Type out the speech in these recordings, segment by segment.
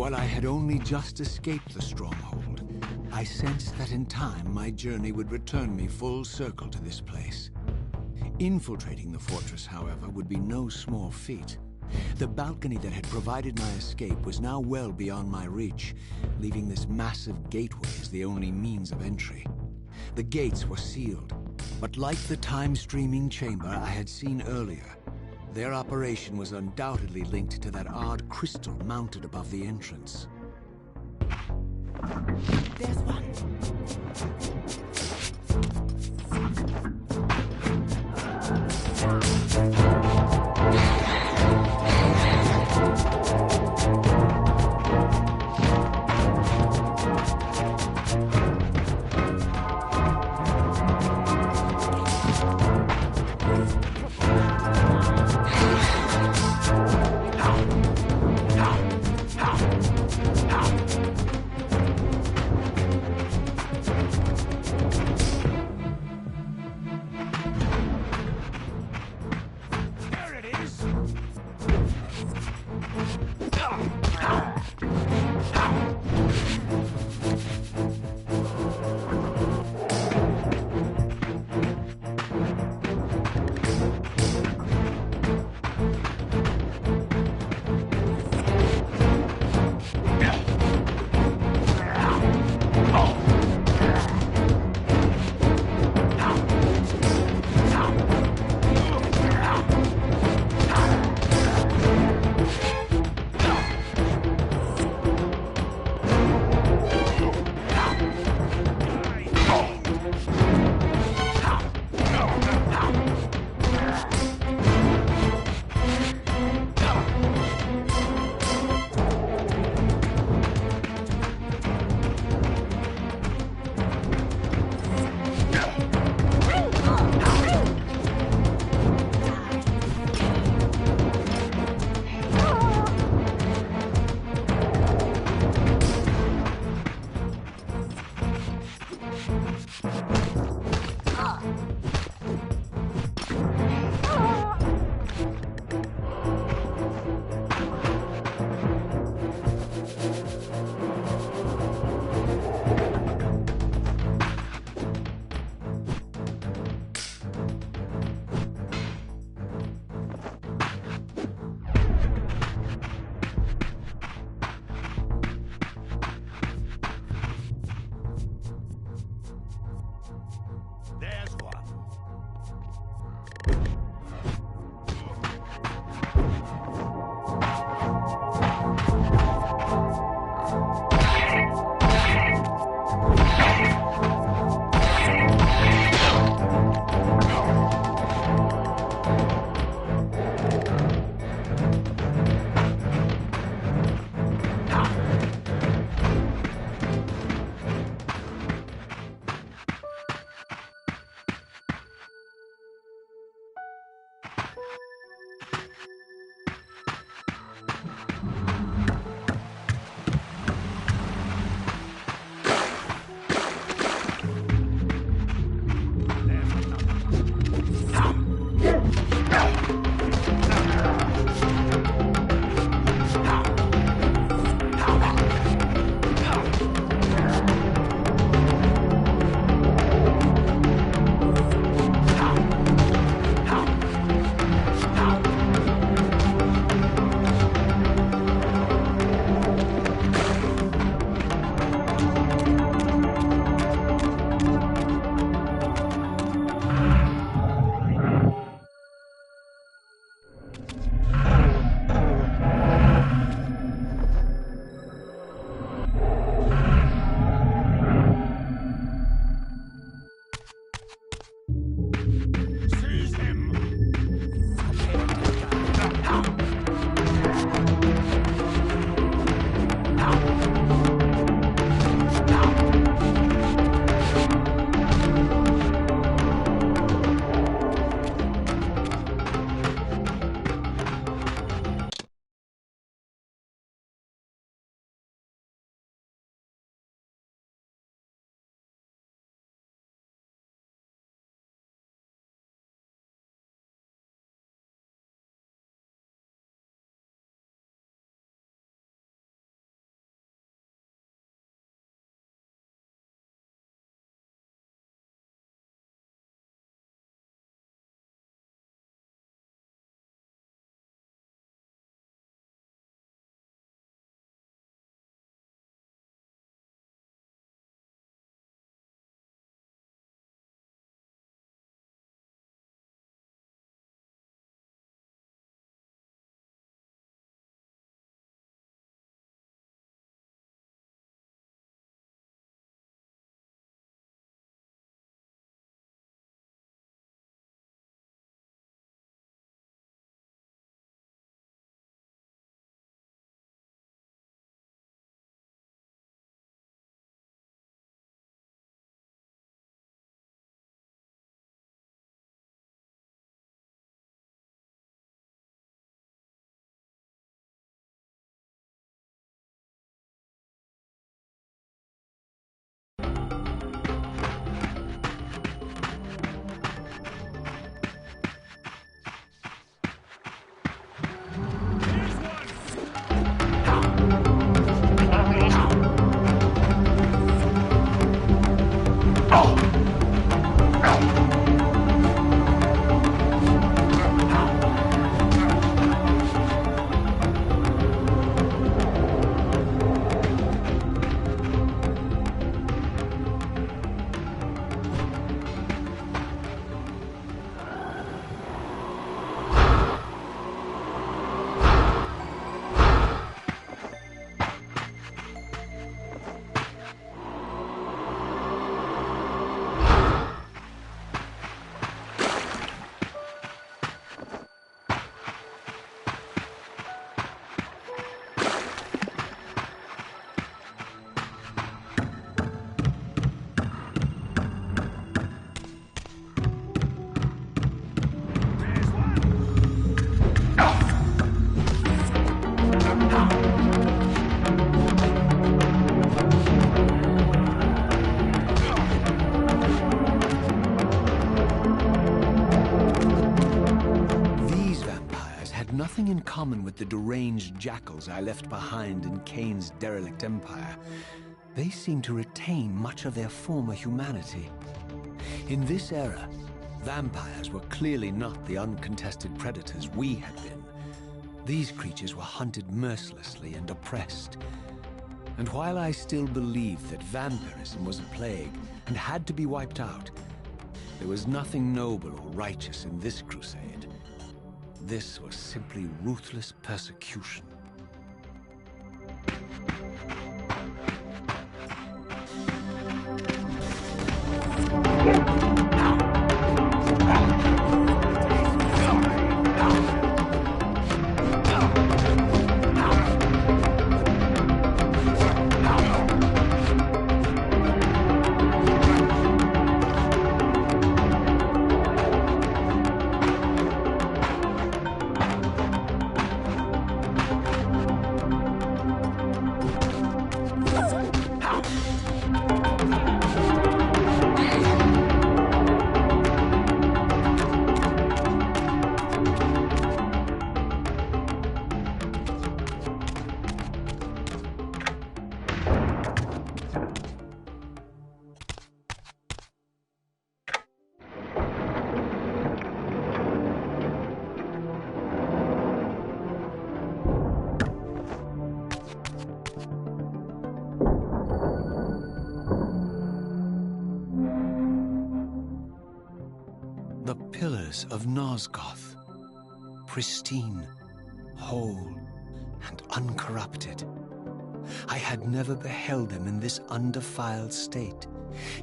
While I had only just escaped the stronghold, I sensed that in time my journey would return me full circle to this place. Infiltrating the fortress, however, would be no small feat. The balcony that had provided my escape was now well beyond my reach, leaving this massive gateway as the only means of entry. The gates were sealed, but like the time-streaming chamber I had seen earlier, their operation was undoubtedly linked to that odd crystal mounted above the entrance. There's one. There's one. nothing in common with the deranged jackals I left behind in Kane's derelict empire. They seem to retain much of their former humanity. In this era, vampires were clearly not the uncontested predators we had been. These creatures were hunted mercilessly and oppressed. And while I still believed that vampirism was a plague and had to be wiped out, There was nothing noble or righteous in this crusade. This was simply ruthless persecution. The pillars of Nosgoth, pristine, whole, and uncorrupted. I had never beheld them in this undefiled state,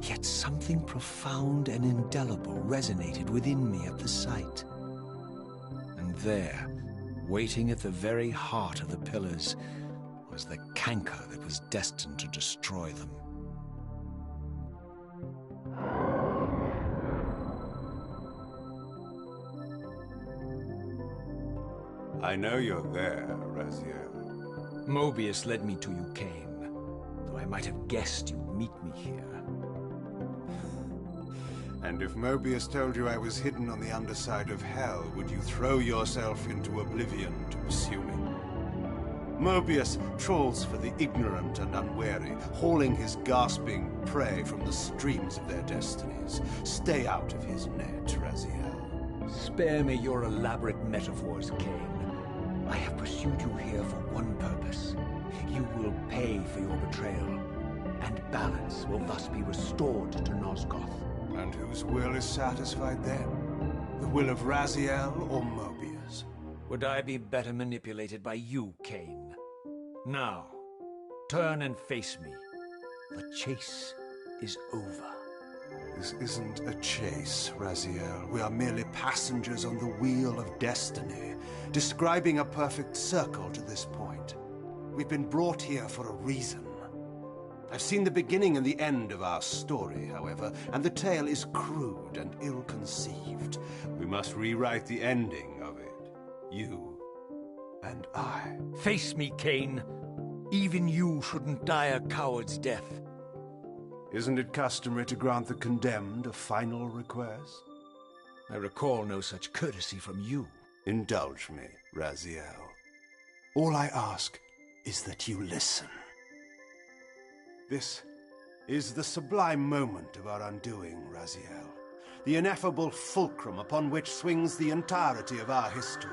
yet something profound and indelible resonated within me at the sight. And there, waiting at the very heart of the pillars, was the canker that was destined to destroy them. I know you're there, Raziel. Mobius led me to you, Cain, though I might have guessed you'd meet me here. And if Mobius told you I was hidden on the underside of hell, would you throw yourself into oblivion to pursue me? Mobius trawls for the ignorant and unwary, hauling his gasping prey from the streams of their destinies. Stay out of his net, Raziel. Spare me your elaborate metaphors, Cain. I have pursued you here for one purpose. You will pay for your betrayal, and balance will thus be restored to Nosgoth. And whose will is satisfied then? The will of Raziel or Mobius? Would I be better manipulated by you, Cain? Now, turn and face me. The chase is over. This isn't a chase, Raziel. We are merely passengers on the wheel of destiny, describing a perfect circle to this point. We've been brought here for a reason. I've seen the beginning and the end of our story, however, and the tale is crude and ill-conceived. We must rewrite the ending of it. You and I. Face me, Cain. Even you shouldn't die a coward's death. Isn't it customary to grant the condemned a final request? I recall no such courtesy from you. Indulge me, Raziel. All I ask is that you listen. This is the sublime moment of our undoing, Raziel. The ineffable fulcrum upon which swings the entirety of our history.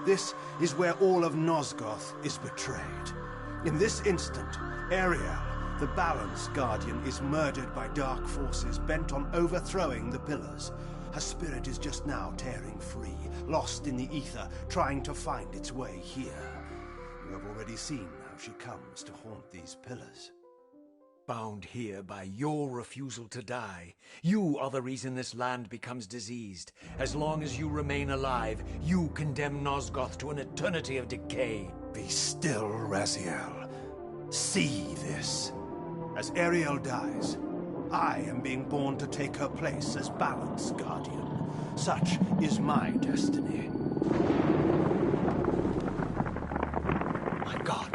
This is where all of Nosgoth is betrayed. In this instant, Ariel, the Balance Guardian, is murdered by dark forces bent on overthrowing the pillars. Her spirit is just now tearing free, lost in the ether, trying to find its way here. You have already seen how she comes to haunt these pillars. Bound here by your refusal to die. You are the reason this land becomes diseased. As long as you remain alive, you condemn Nosgoth to an eternity of decay. Be still, Raziel. See this. As Ariel dies, I am being born to take her place as Balance Guardian. Such is my destiny. My God.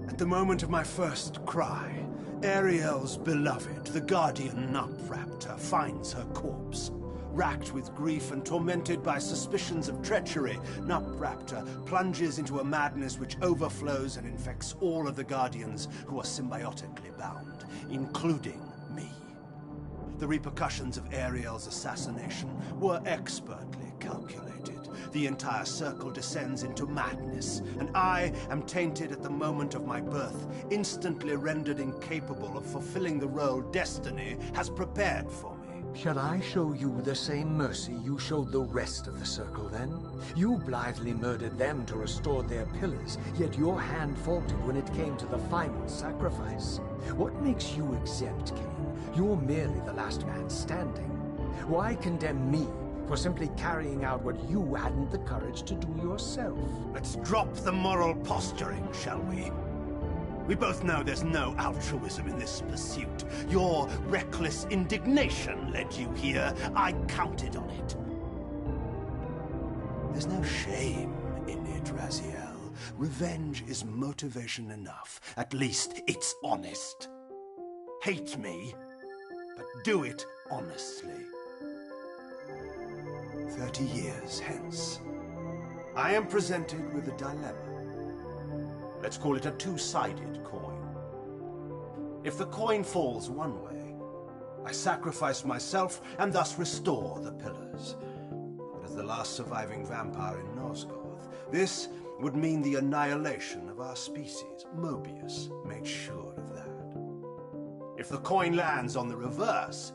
At the moment of my first cry, Ariel's beloved, the Guardian Nupraptor, finds her corpse. Racked with grief and tormented by suspicions of treachery, Nupraptor plunges into a madness which overflows and infects all of the Guardians who are symbiotically bound, including me. The repercussions of Ariel's assassination were expertly calculated. the entire circle descends into madness, and I am tainted at the moment of my birth, instantly rendered incapable of fulfilling the role destiny has prepared for me. Shall I show you the same mercy you showed the rest of the Circle, then? You blithely murdered them to restore their pillars, yet your hand faltered when it came to the final sacrifice. What makes you exempt, Cain? You're merely the last man standing. Why condemn me for simply carrying out what you hadn't the courage to do yourself? Let's drop the moral posturing, shall we? We both know there's no altruism in this pursuit. Your reckless indignation led you here. I counted on it. There's no shame in it, Raziel. Revenge is motivation enough. At least it's honest. Hate me, but do it honestly. 30 years hence, I am presented with a dilemma. Let's call it a two-sided coin. If the coin falls one way, I sacrifice myself and thus restore the pillars. But as the last surviving vampire in Nosgoth, this would mean the annihilation of our species. Mobius made sure of that. If the coin lands on the reverse,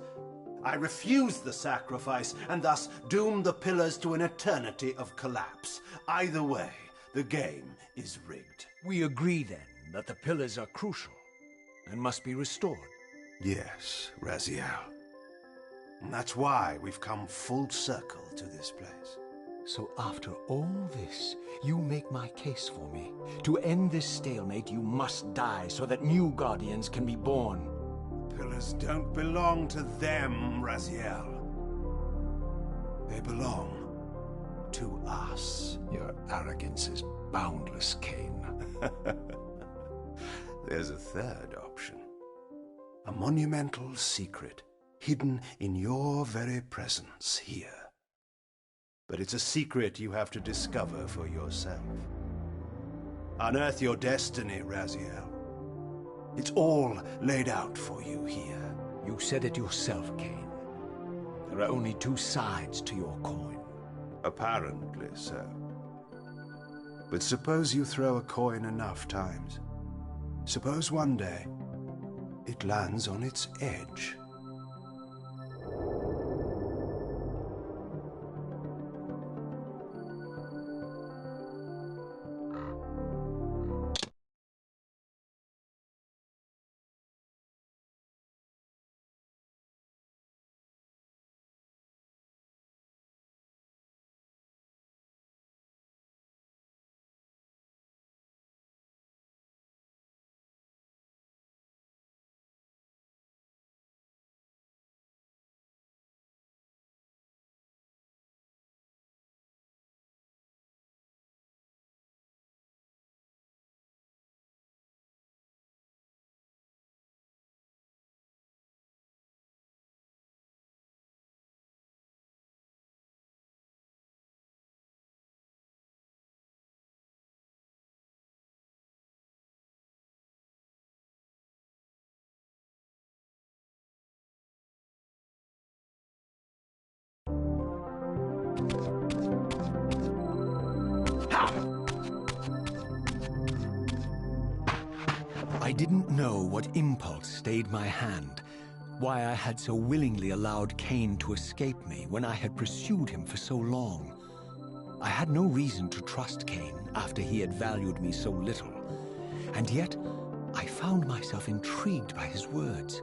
I refuse the sacrifice and thus doom the pillars to an eternity of collapse. Either way, the game is rigged. We agree, then, that the pillars are crucial and must be restored. Yes, Raziel. And that's why we've come full circle to this place. So after all this, you make my case for me. To end this stalemate, you must die so that new Guardians can be born. Pillars don't belong to them, Raziel. They belong to us. Your arrogance is boundless, Cain. There's a third option. A monumental secret, hidden in your very presence here. But it's a secret you have to discover for yourself. Unearth your destiny, Raziel. It's all laid out for you here. You said it yourself, Cain. There are only two sides to your coin. Apparently so. But suppose you throw a coin enough times. Suppose one day it lands on its edge. I didn't know what impulse stayed my hand, why I had so willingly allowed Cain to escape me when I had pursued him for so long. I had no reason to trust Cain after he had valued me so little, and yet I found myself intrigued by his words.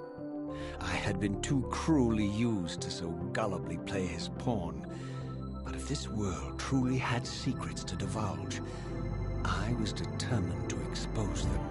I had been too cruelly used to so gullibly play his pawn, but if this world truly had secrets to divulge, I was determined to expose them.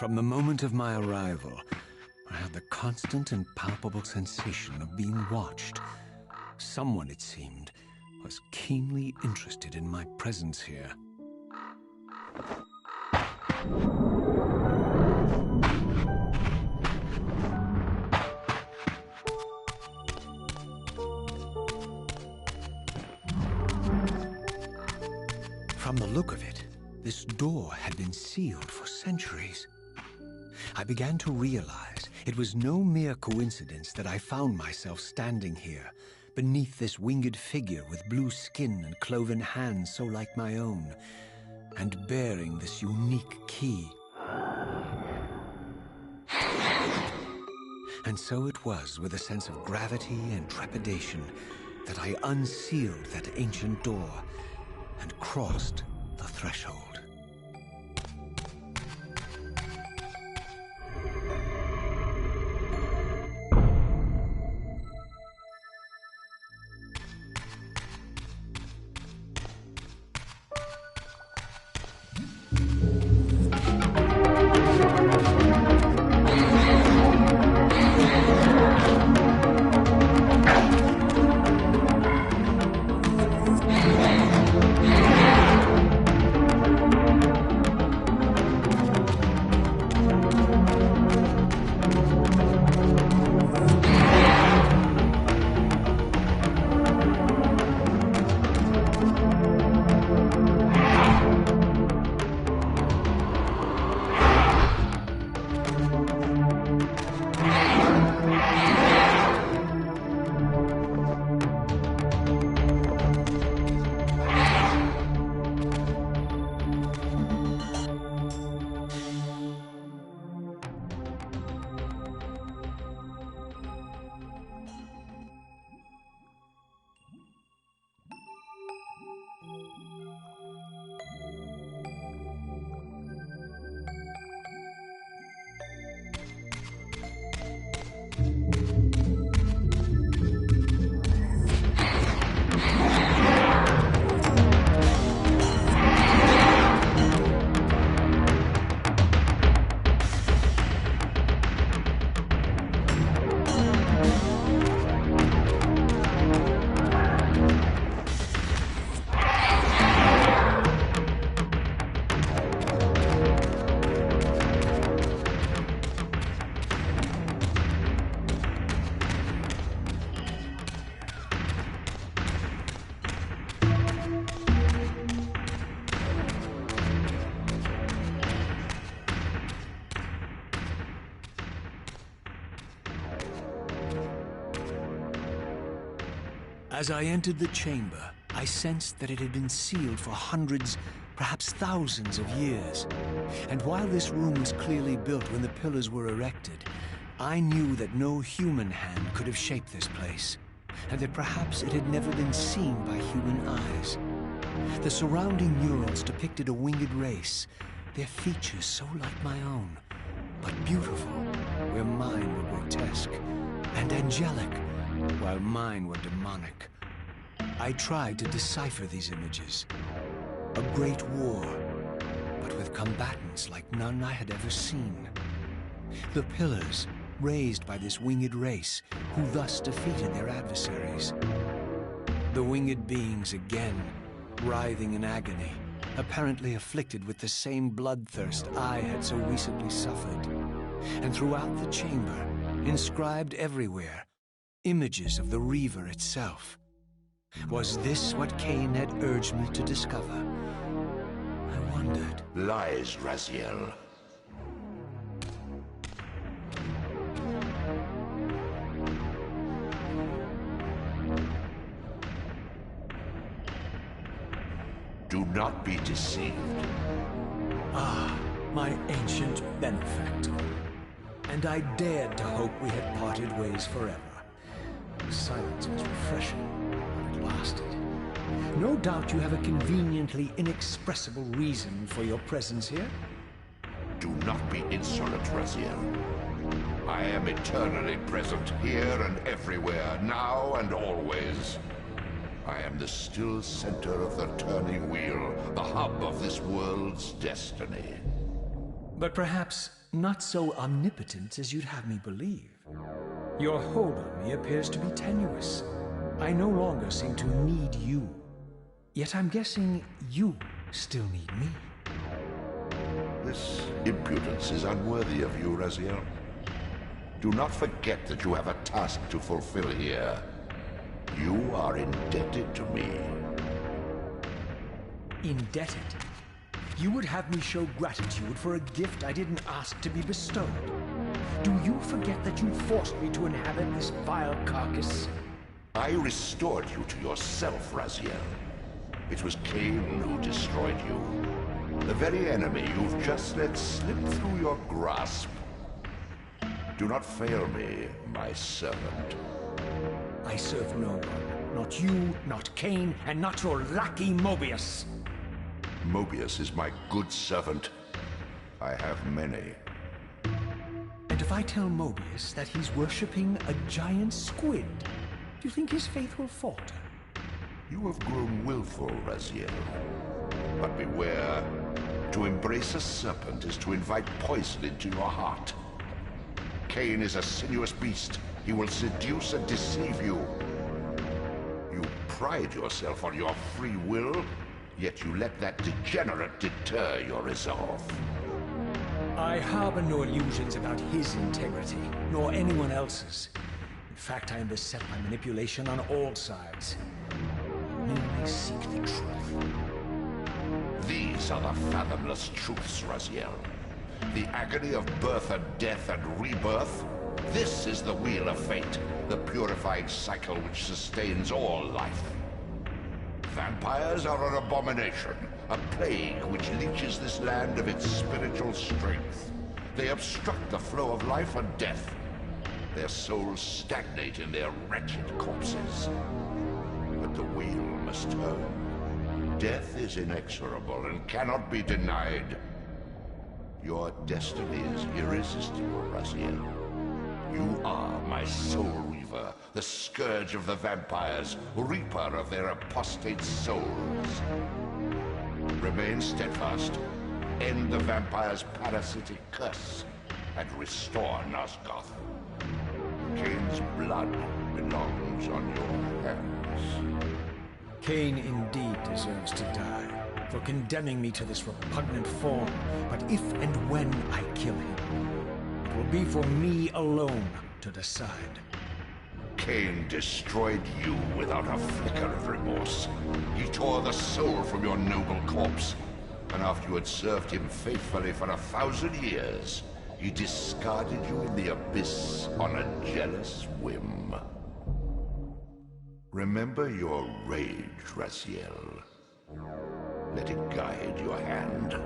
From the moment of my arrival, I had the constant and palpable sensation of being watched. Someone, it seemed, was keenly interested in my presence here. From the look of it, this door had been sealed for centuries. I began to realize it was no mere coincidence that I found myself standing here, beneath this winged figure with blue skin and cloven hands so like my own, and bearing this unique key. And so it was with a sense of gravity and trepidation that I unsealed that ancient door and crossed the threshold. As I entered the chamber, I sensed that it had been sealed for hundreds, perhaps thousands of years. And while this room was clearly built when the pillars were erected, I knew that no human hand could have shaped this place, and that perhaps it had never been seen by human eyes. The surrounding murals depicted a winged race, their features so like my own, but beautiful where mine were grotesque, and angelic while mine were demonic. I tried to decipher these images. A great war, but with combatants like none I had ever seen. The pillars, raised by this winged race, who thus defeated their adversaries. The winged beings again, writhing in agony, apparently afflicted with the same bloodthirst I had so recently suffered. And throughout the chamber, inscribed everywhere, images of the Reaver itself. Was this what Cain had urged me to discover? I wondered. Lies, Raziel. Do not be deceived. Ah, my ancient benefactor. And I dared to hope we had parted ways forever. The silence was refreshing, but it lasted. No doubt you have a conveniently inexpressible reason for your presence here. Do not be insolent, Raziel. I am eternally present here and everywhere, now and always. I am the still center of the turning wheel, the hub of this world's destiny. But perhaps not so omnipotent as you'd have me believe. Your hold on me appears to be tenuous. I no longer seem to need you. Yet I'm guessing you still need me. This impudence is unworthy of you, Raziel. Do not forget that you have a task to fulfill here. You are indebted to me. Indebted? You would have me show gratitude for a gift I didn't ask to be bestowed. Do you forget that you forced me to inhabit this vile carcass? I restored you to yourself, Raziel. It was Cain who destroyed you. The very enemy you've just let slip through your grasp. Do not fail me, my servant. I serve no one. Not you, not Cain, and not your lackey Mobius. Mobius is my good servant. I have many. And if I tell Mobius that he's worshipping a giant squid, do you think his faith will falter? You have grown willful, Raziel. But beware. To embrace a serpent is to invite poison into your heart. Cain is a sinuous beast. He will seduce and deceive you. You pride yourself on your free will, yet you let that degenerate deter your resolve. I harbor no illusions about his integrity, nor anyone else's. In fact, I am beset by manipulation on all sides. I merely seek the truth. These are the fathomless truths, Raziel. The agony of birth and death and rebirth. This is the wheel of fate, the purifying cycle which sustains all life. Vampires are an abomination, a plague which leeches this land of its spiritual strength. They obstruct the flow of life and death. Their souls stagnate in their wretched corpses. But the wheel must turn. Death is inexorable and cannot be denied. Your destiny is irresistible, Raziel. You are my soul Reaver, the scourge of the vampires, reaper of their apostate souls. Remain steadfast, end the vampire's parasitic curse, and restore Nosgoth. Cain's blood belongs on your hands. Cain indeed deserves to die for condemning me to this repugnant form. But if and when I kill him, it will be for me alone to decide. Cain destroyed you without a flicker of remorse. He tore the soul from your noble corpse, and after you had served him faithfully for 1,000 years, he discarded you in the abyss on a jealous whim. Remember your rage, Raziel. Let it guide your hand.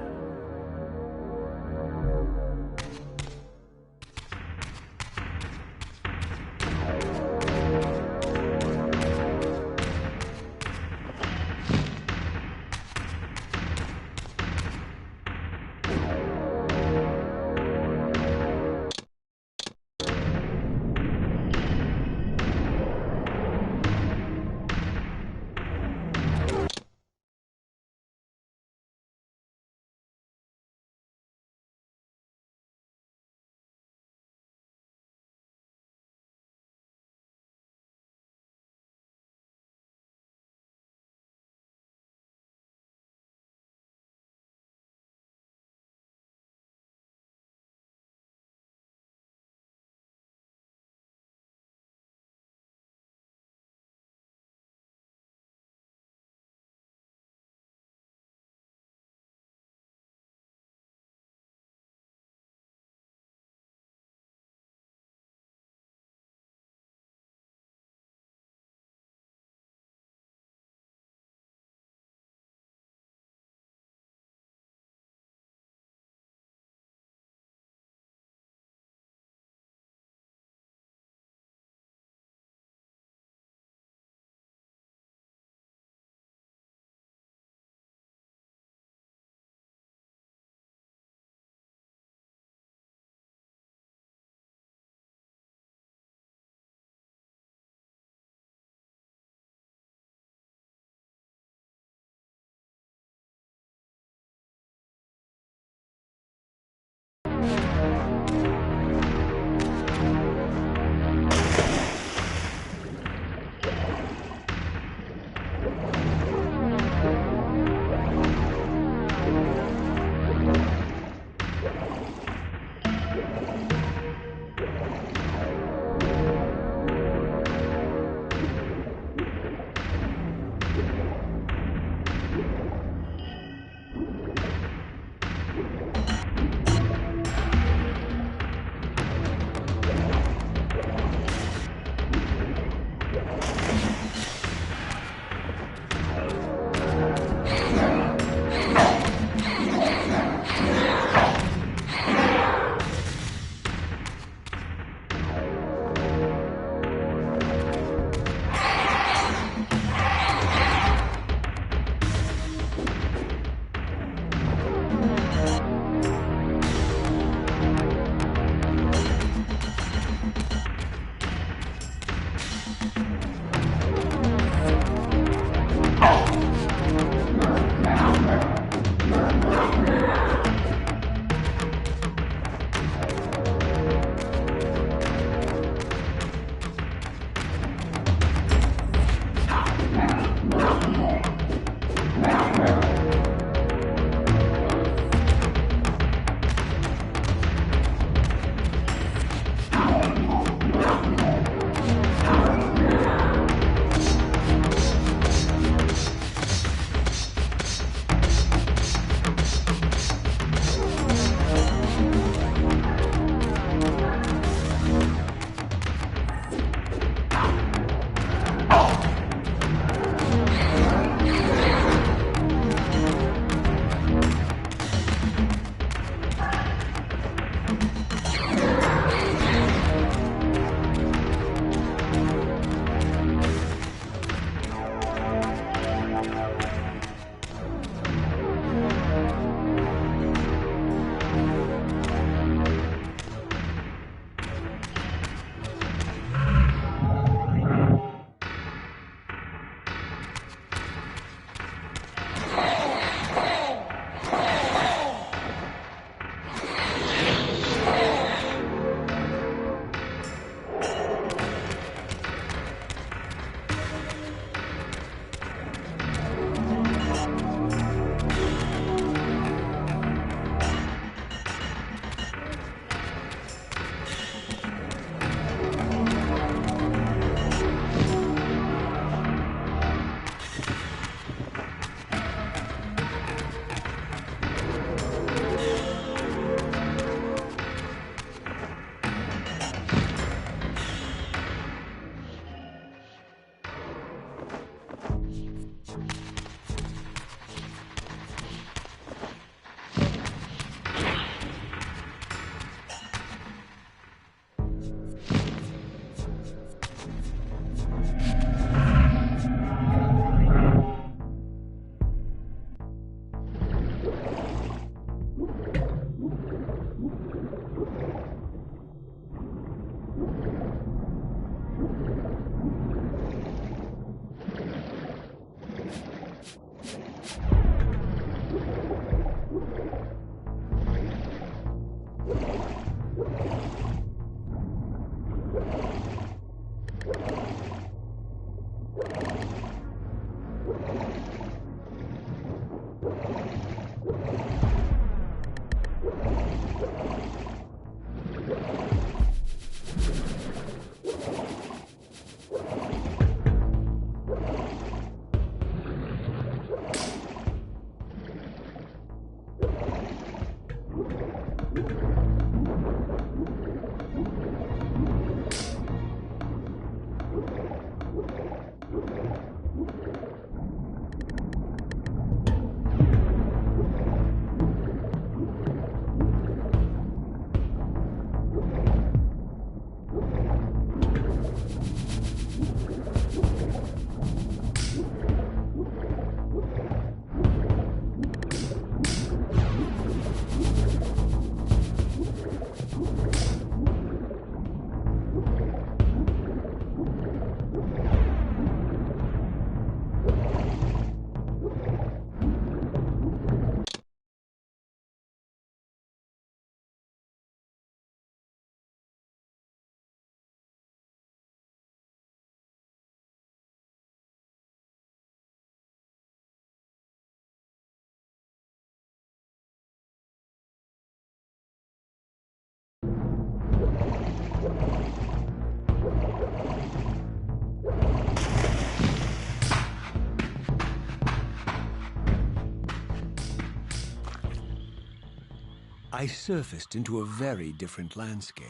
I surfaced into a very different landscape.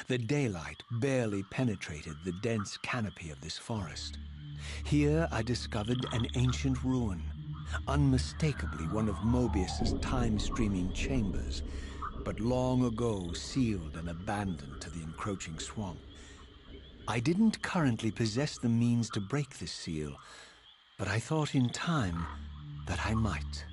The daylight barely penetrated the dense canopy of this forest. Here I discovered an ancient ruin, unmistakably one of Mobius's time-streaming chambers, but long ago sealed and abandoned to the encroaching swamp. I didn't currently possess the means to break this seal, but I thought in time that I might.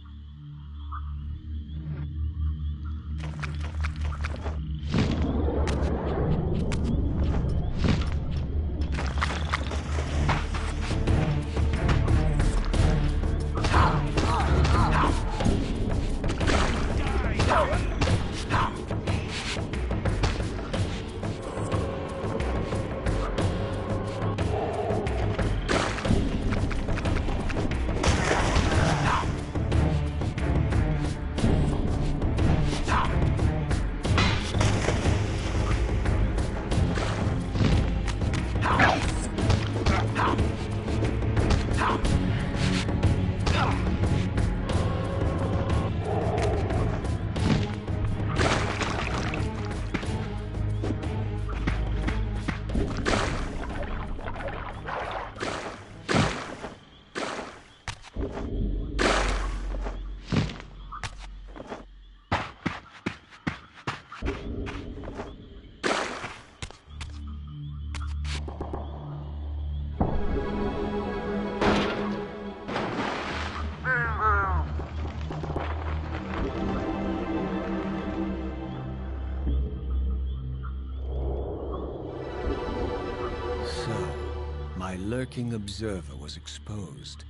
My lurking observer was exposed.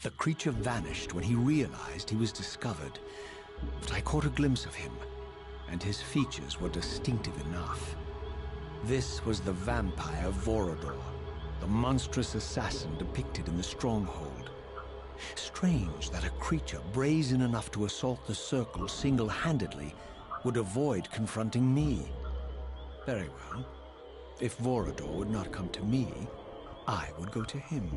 The creature vanished when he realized he was discovered, but I caught a glimpse of him, and his features were distinctive enough. This was the vampire Vorador, the monstrous assassin depicted in the stronghold. Strange that a creature brazen enough to assault the Circle single-handedly would avoid confronting me. Very well. If Vorador would not come to me, I would go to him.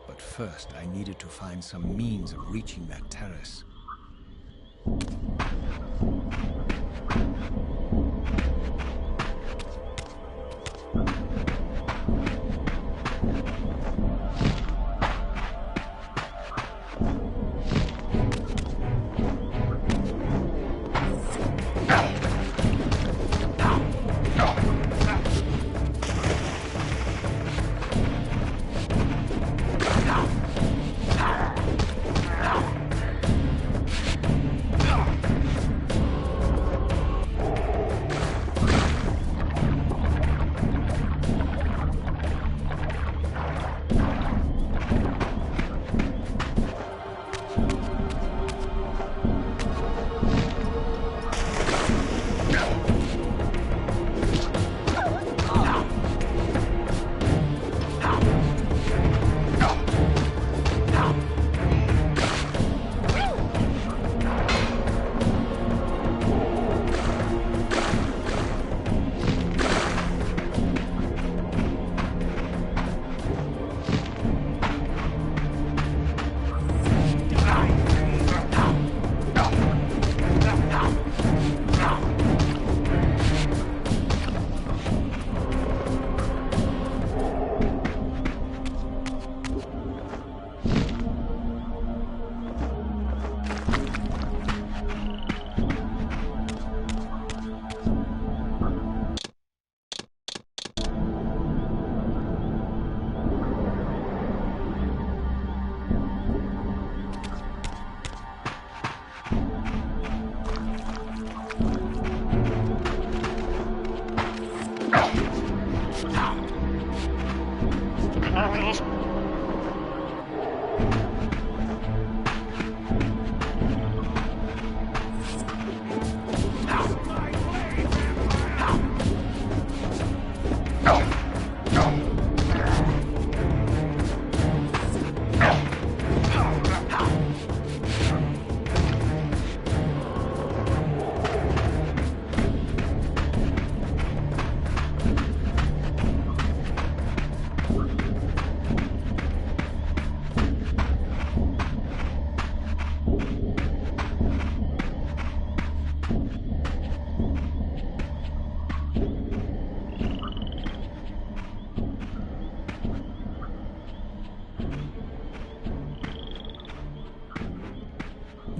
But first, I needed to find some means of reaching that terrace.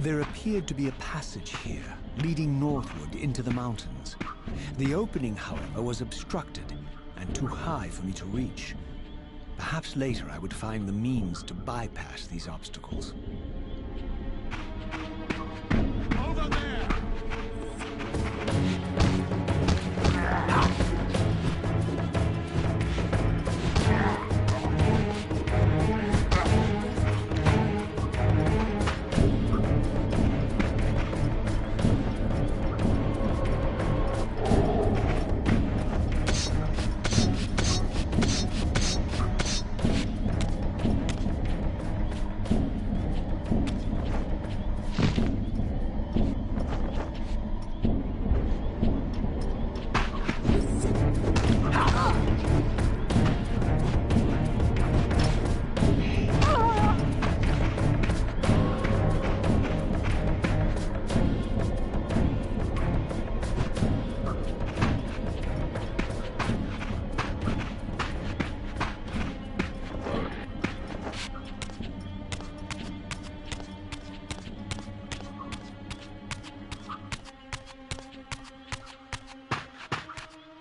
There appeared to be a passage here, leading northward into the mountains. The opening, however, was obstructed and too high for me to reach. Perhaps later I would find the means to bypass these obstacles. Over there!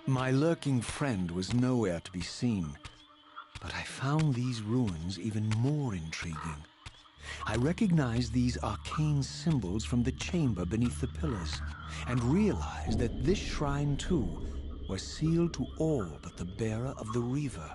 My lurking friend was nowhere to be seen, but I found these ruins even more intriguing. I recognized these arcane symbols from the chamber beneath the pillars, and realized that this shrine, too, was sealed to all but the bearer of the Reaver.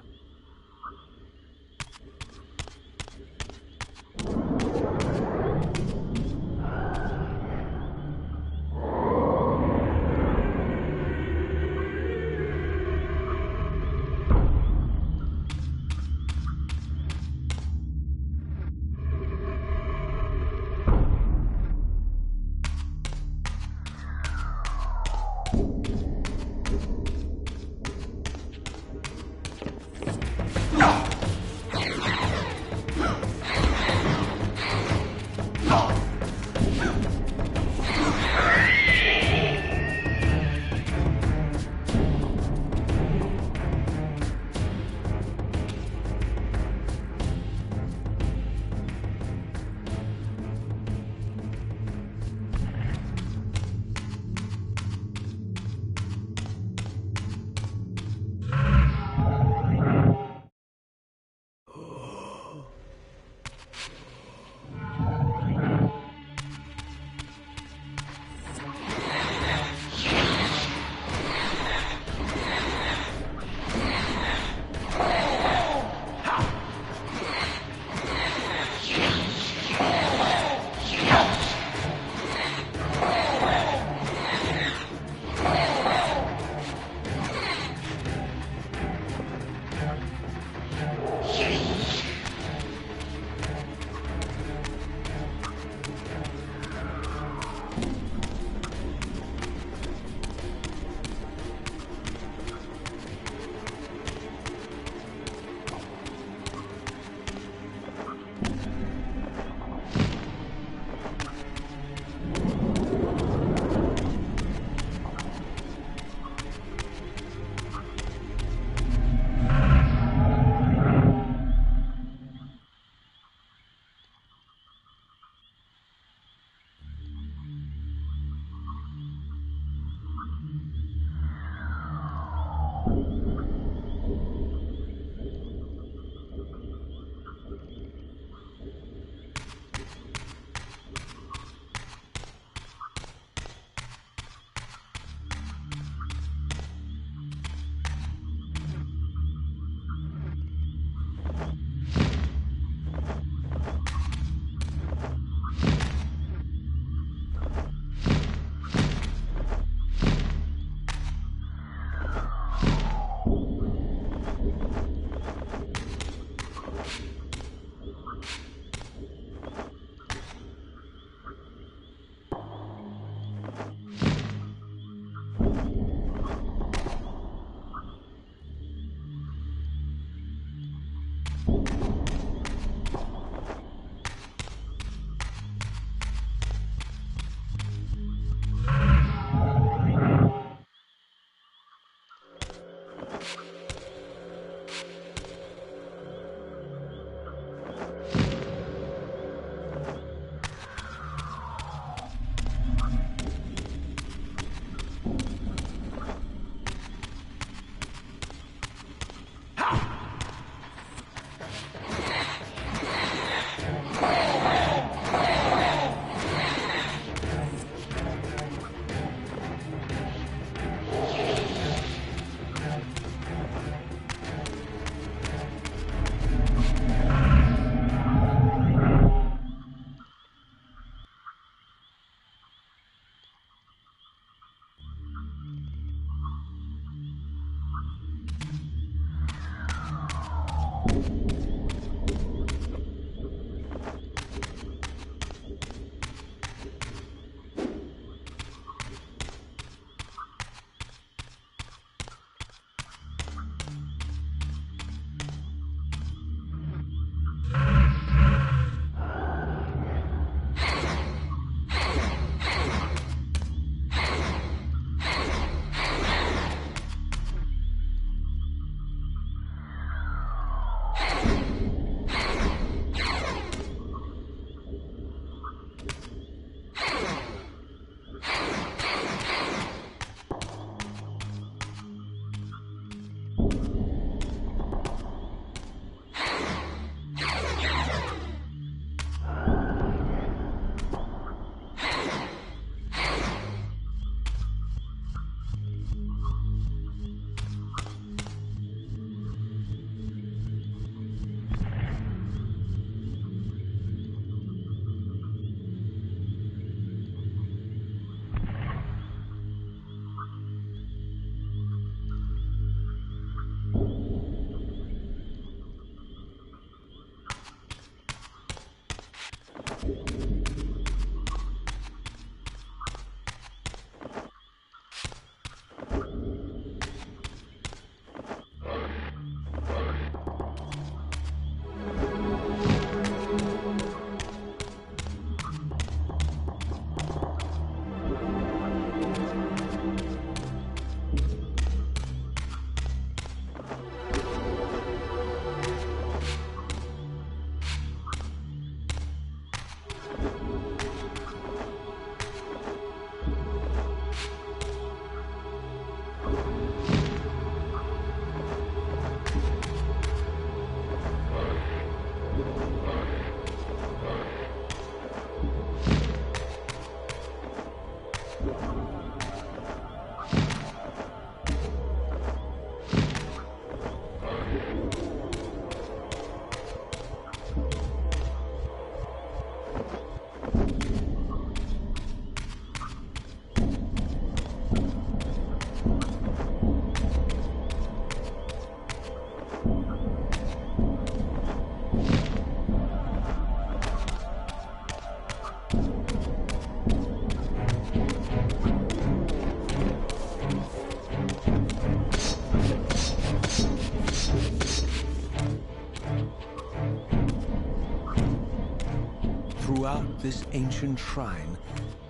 this ancient shrine,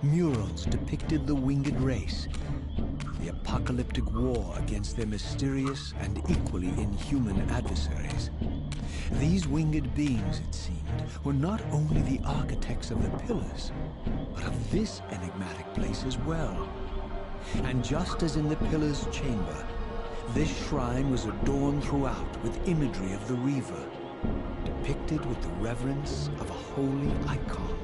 murals depicted the winged race, the apocalyptic war against their mysterious and equally inhuman adversaries. These winged beings, it seemed, were not only the architects of the pillars, but of this enigmatic place as well. And just as in the Pillar's chamber, this shrine was adorned throughout with imagery of the Reaver, depicted with the reverence of a holy icon.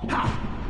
you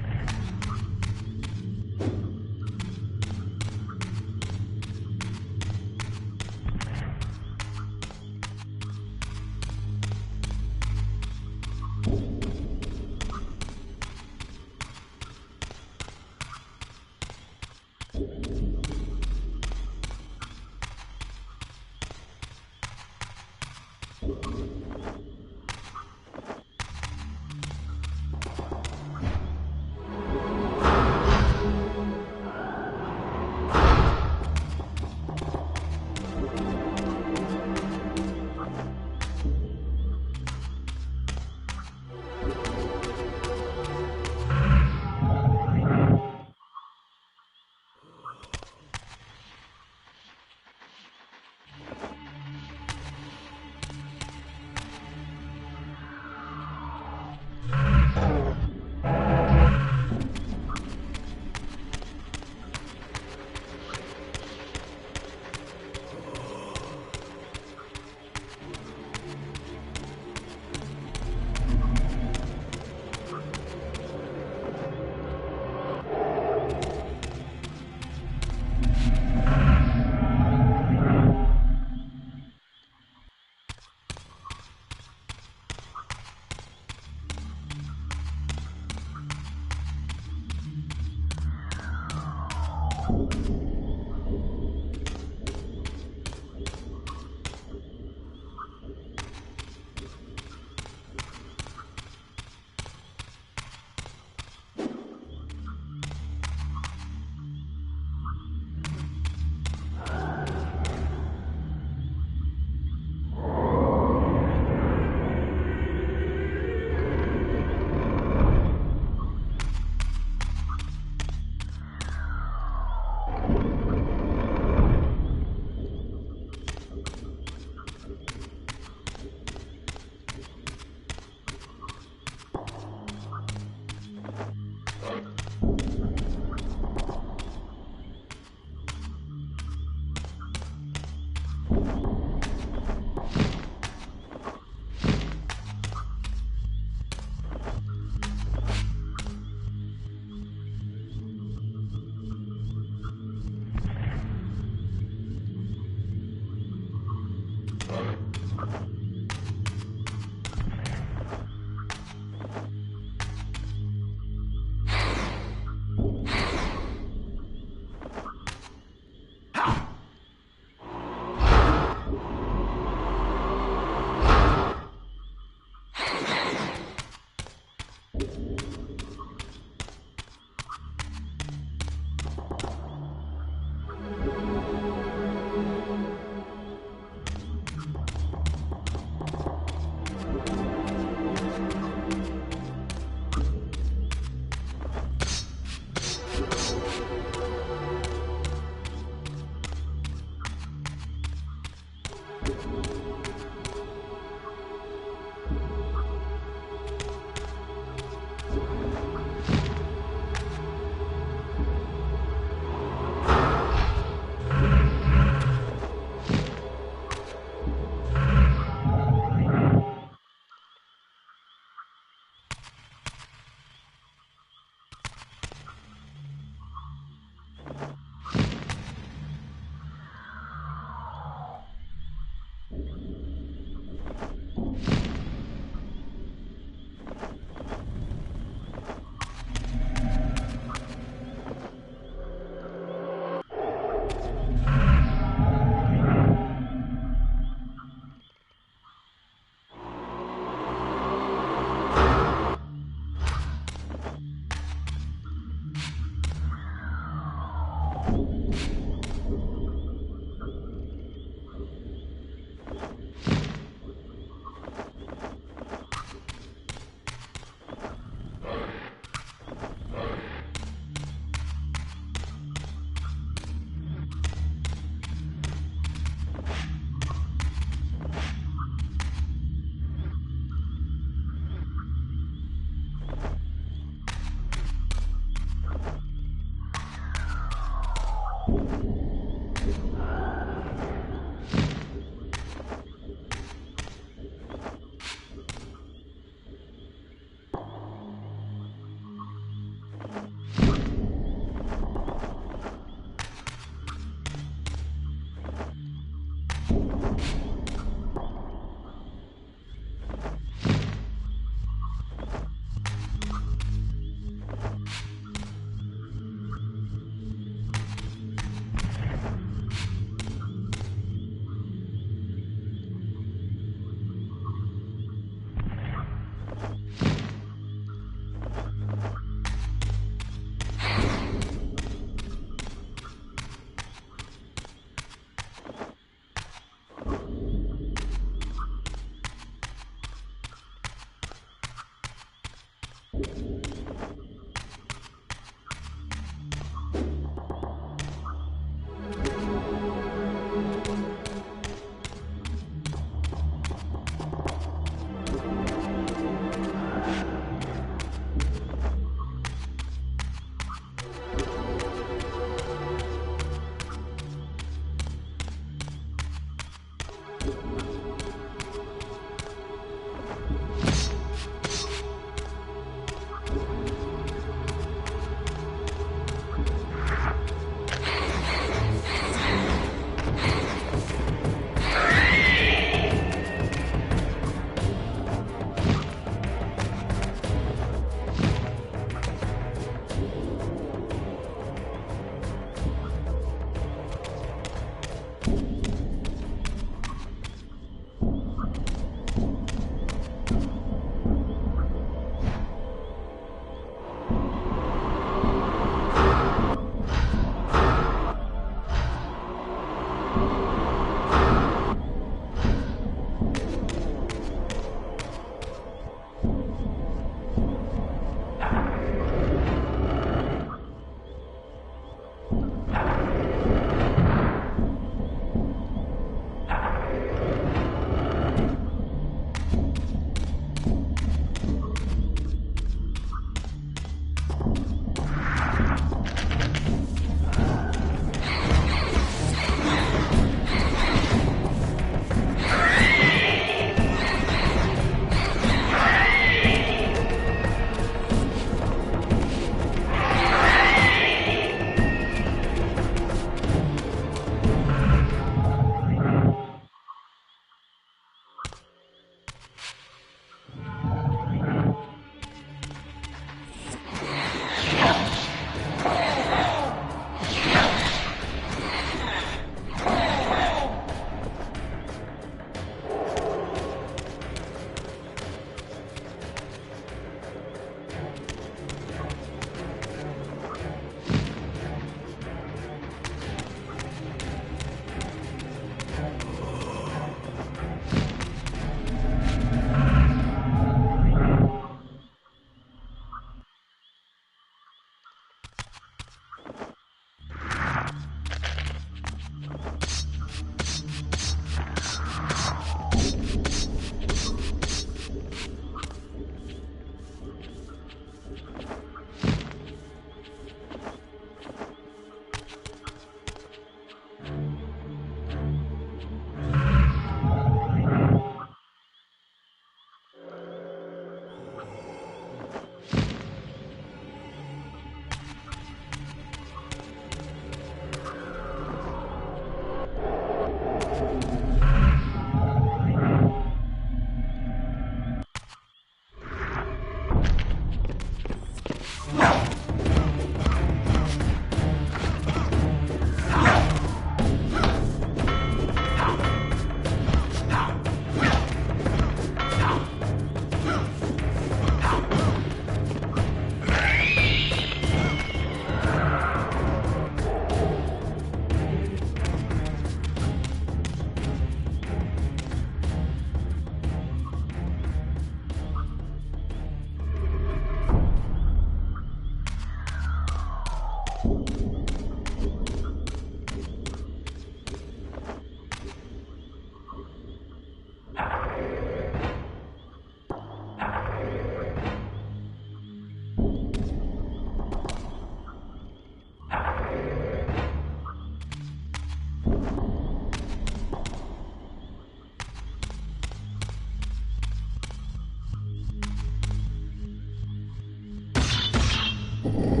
you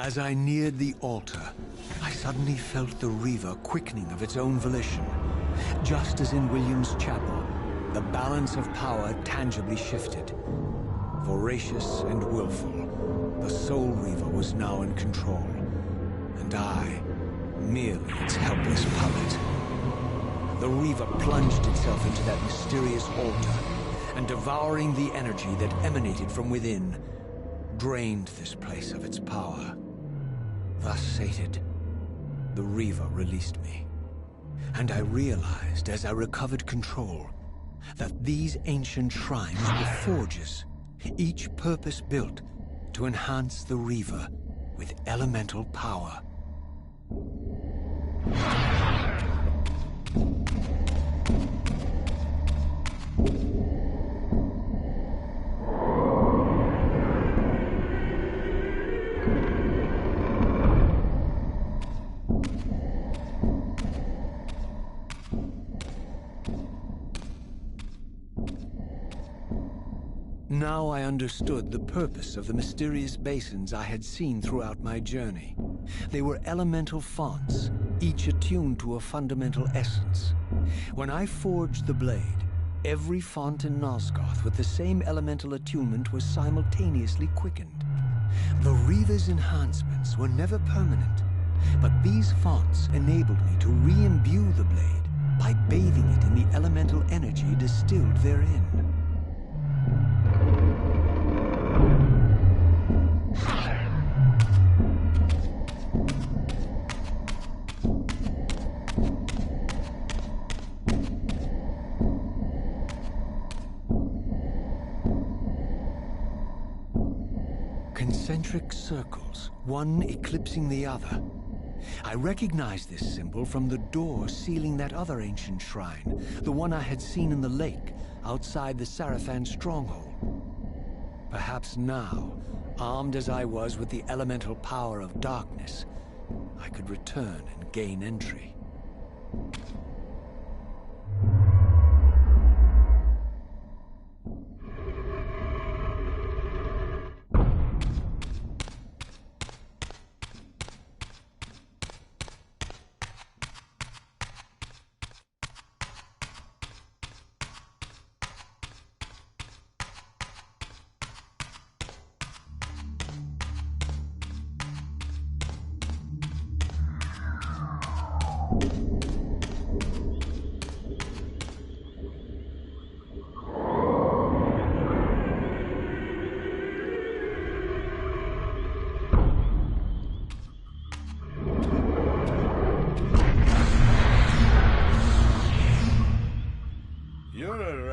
As I neared the altar, I suddenly felt the Reaver quickening of its own volition. Just as in William's chapel, the balance of power tangibly shifted. Voracious and willful, the Soul Reaver was now in control, and I, merely its helpless puppet. The Reaver plunged itself into that mysterious altar, and devouring the energy that emanated from within, drained this place of its power. Thus sated, the Reaver released me, and I realized as I recovered control that these ancient shrines were forges, each purpose-built to enhance the Reaver with elemental power. Now I understood the purpose of the mysterious basins I had seen throughout my journey. They were elemental fonts, each attuned to a fundamental essence. When I forged the blade, every font in Nosgoth with the same elemental attunement was simultaneously quickened. The Reaver's enhancements were never permanent, but these fonts enabled me to re-imbue the blade by bathing it in the elemental energy distilled therein. Concentric circles, one eclipsing the other. I recognized this symbol from the door sealing that other ancient shrine, the one I had seen in the lake outside the Sarafan stronghold. Perhaps now, armed as I was with the elemental power of darkness, I could return and gain entry.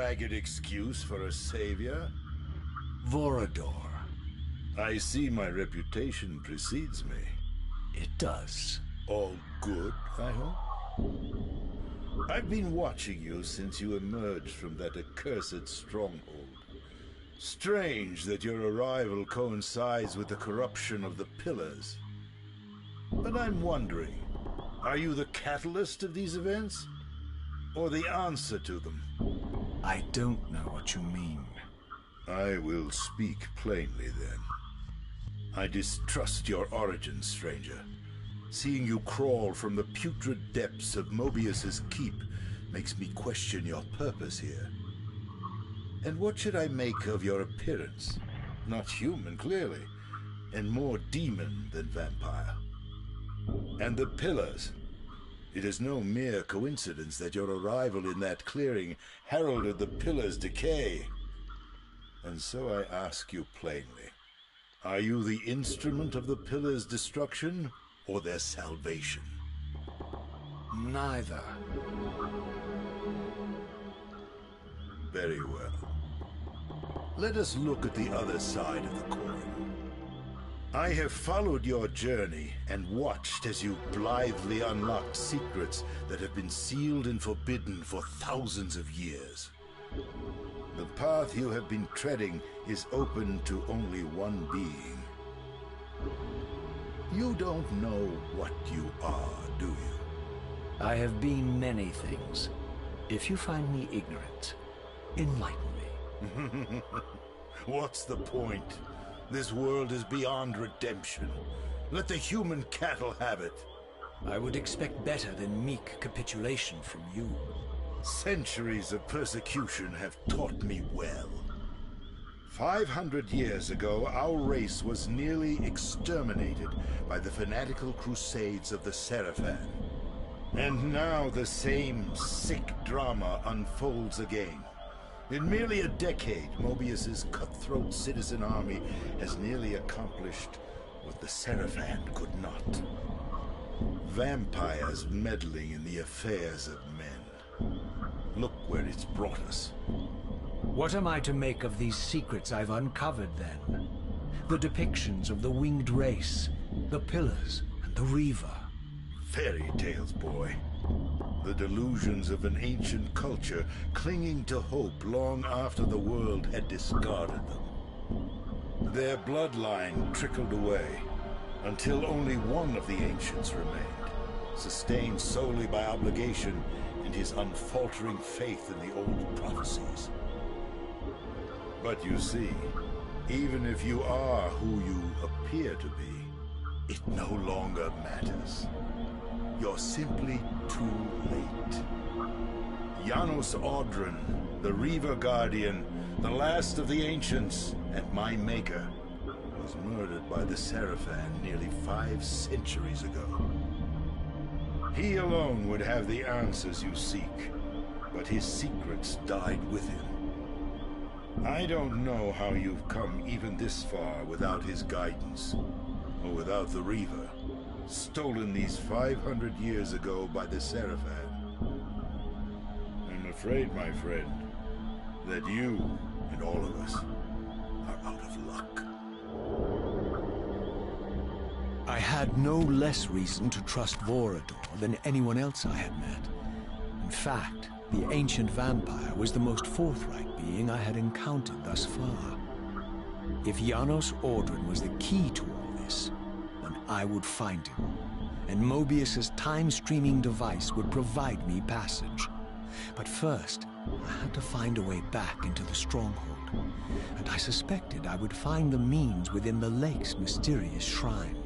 Ragged excuse for a savior? Vorador. I see my reputation precedes me. It does. All good, I hope? I've been watching you since you emerged from that accursed stronghold. Strange that your arrival coincides with the corruption of the Pillars. But I'm wondering, are you the catalyst of these events? Or the answer to them? I don't know what you mean. I will speak plainly then. I distrust your origin, stranger. Seeing you crawl from the putrid depths of Mobius's keep makes me question your purpose here. And what should I make of your appearance? Not human, clearly, and more demon than vampire. And the Pillars. It is no mere coincidence that your arrival in that clearing heralded the Pillars' decay. And so I ask you plainly, are you the instrument of the Pillars' destruction or their salvation? Neither. Very well. Let us look at the other side of the coin. I have followed your journey and watched as you blithely unlocked secrets that have been sealed and forbidden for thousands of years. The path you have been treading is open to only one being. You don't know what you are, do you? I have been many things. If you find me ignorant, enlighten me. What's the point? This world is beyond redemption. Let the human cattle have it. I would expect better than meek capitulation from you. Centuries of persecution have taught me well. 500 years ago, our race was nearly exterminated by the fanatical crusades of the Seraphan. And now the same sick drama unfolds again. In merely a decade, Mobius's cutthroat citizen army has nearly accomplished what the Seraphan could not. Vampires meddling in the affairs of men. Look where it's brought us. What am I to make of these secrets I've uncovered, then? The depictions of the winged race, the pillars, and the Reaver. Fairy tales, boy. The delusions of an ancient culture clinging to hope long after the world had discarded them. Their bloodline trickled away, until only one of the ancients remained, sustained solely by obligation and his unfaltering faith in the old prophecies. But you see, even if you are who you appear to be, it no longer matters. You're simply too late. Janos Audron, the Reaver Guardian, the last of the ancients, and my maker, was murdered by the Seraphan nearly 5 centuries ago. He alone would have the answers you seek, but his secrets died with him. I don't know how you've come even this far without his guidance, or without the Reaver, stolen these 500 years ago by the Seraphan. I'm afraid, my friend, that you and all of us are out of luck. I had no less reason to trust Vorador than anyone else I had met. In fact, the ancient vampire was the most forthright being I had encountered thus far. If Janos Audron was the key to all this, then I would find him, and Mobius's time-streaming device would provide me passage. But first, I had to find a way back into the stronghold, and I suspected I would find the means within the lake's mysterious shrine.